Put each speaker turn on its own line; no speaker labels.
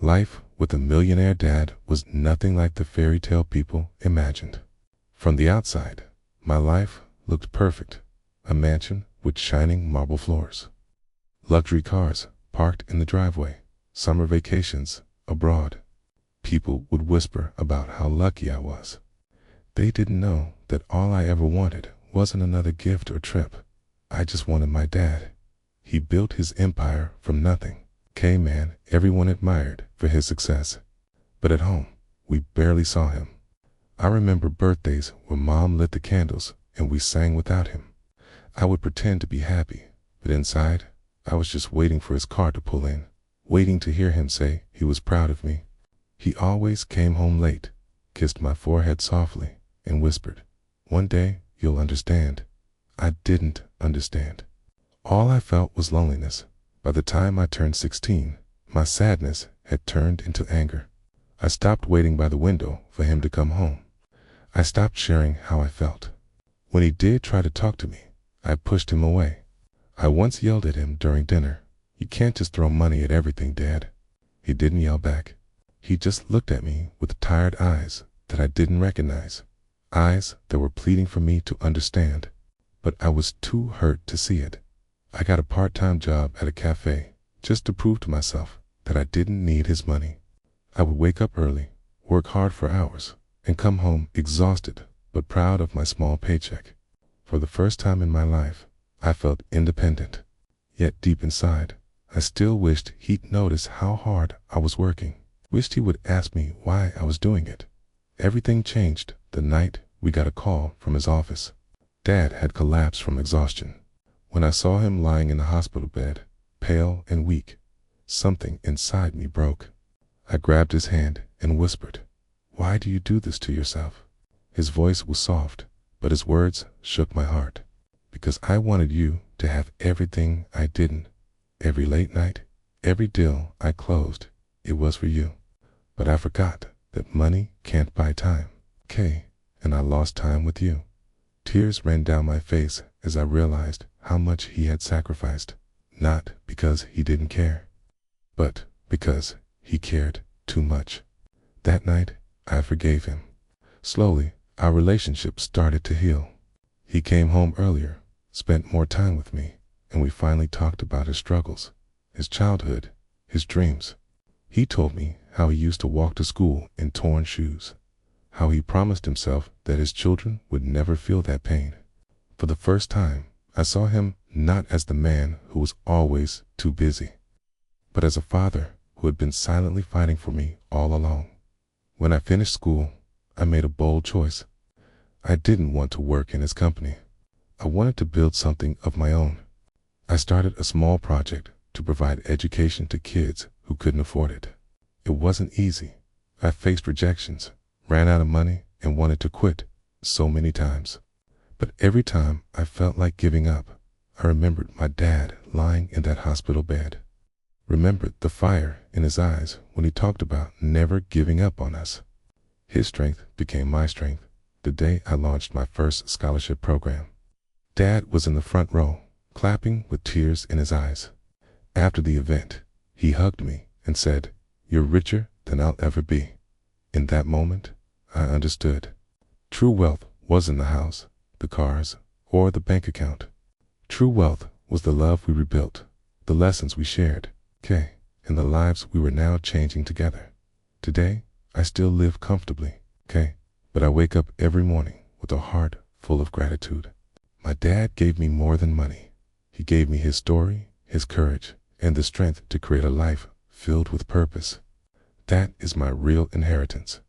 Life with a millionaire dad was nothing like the fairy tale people imagined. From the outside, my life looked perfect. A mansion with shining marble floors, luxury cars parked in the driveway, summer vacations abroad. People would whisper about how lucky I was. They didn't know that all I ever wanted wasn't another gift or trip. I just wanted my dad. He built his empire from nothing. Man, everyone admired for his success. But at home, we barely saw him. I remember birthdays where Mom lit the candles and we sang without him. I would pretend to be happy, but inside, I was just waiting for his car to pull in, waiting to hear him say he was proud of me. He always came home late, kissed my forehead softly, and whispered, "One day, you'll understand." I didn't understand. All I felt was loneliness. By the time I turned 16, my sadness had turned into anger. I stopped waiting by the window for him to come home. I stopped sharing how I felt. When he did try to talk to me, I pushed him away. I once yelled at him during dinner, "You can't just throw money at everything, Dad." He didn't yell back. He just looked at me with tired eyes that I didn't recognize, eyes that were pleading for me to understand. But I was too hurt to see it. I got a part-time job at a cafe just to prove to myself that I didn't need his money. I would wake up early, work hard for hours, and come home exhausted but proud of my small paycheck. For the first time in my life, I felt independent. Yet deep inside, I still wished he'd notice how hard I was working. Wished he would ask me why I was doing it. Everything changed the night we got a call from his office. Dad had collapsed from exhaustion. When I saw him lying in the hospital bed, pale and weak, something inside me broke. I grabbed his hand and whispered, "Why do you do this to yourself?" His voice was soft, but his words shook my heart. "Because I wanted you to have everything I didn't. Every late night, every deal I closed, it was for you. But I forgot that money can't buy time, and I lost time with you." Tears ran down my face as I realized how much he had sacrificed, not because he didn't care, but because he cared too much. That night, I forgave him. Slowly, our relationship started to heal. He came home earlier, spent more time with me, and we finally talked about his struggles, his childhood, his dreams. He told me how he used to walk to school in torn shoes, how he promised himself that his children would never feel that pain. For the first time, I saw him not as the man who was always too busy, but as a father who had been silently fighting for me all along. When I finished school, I made a bold choice. I didn't want to work in his company. I wanted to build something of my own. I started a small project to provide education to kids who couldn't afford it. It wasn't easy. I faced rejections, ran out of money, and wanted to quit so many times. But every time I felt like giving up, I remembered my dad lying in that hospital bed. Remembered the fire in his eyes when he talked about never giving up on us. His strength became my strength the day I launched my first scholarship program. Dad was in the front row, clapping with tears in his eyes. After the event, he hugged me and said, "You're richer than I'll ever be." In that moment, I understood. True wealth wasn't the house, the cars, or the bank account. True wealth was the love we rebuilt, the lessons we shared, and the lives we were now changing together. Today, I still live comfortably, but I wake up every morning with a heart full of gratitude. My dad gave me more than money. He gave me his story, his courage, and the strength to create a life filled with purpose. That is my real inheritance.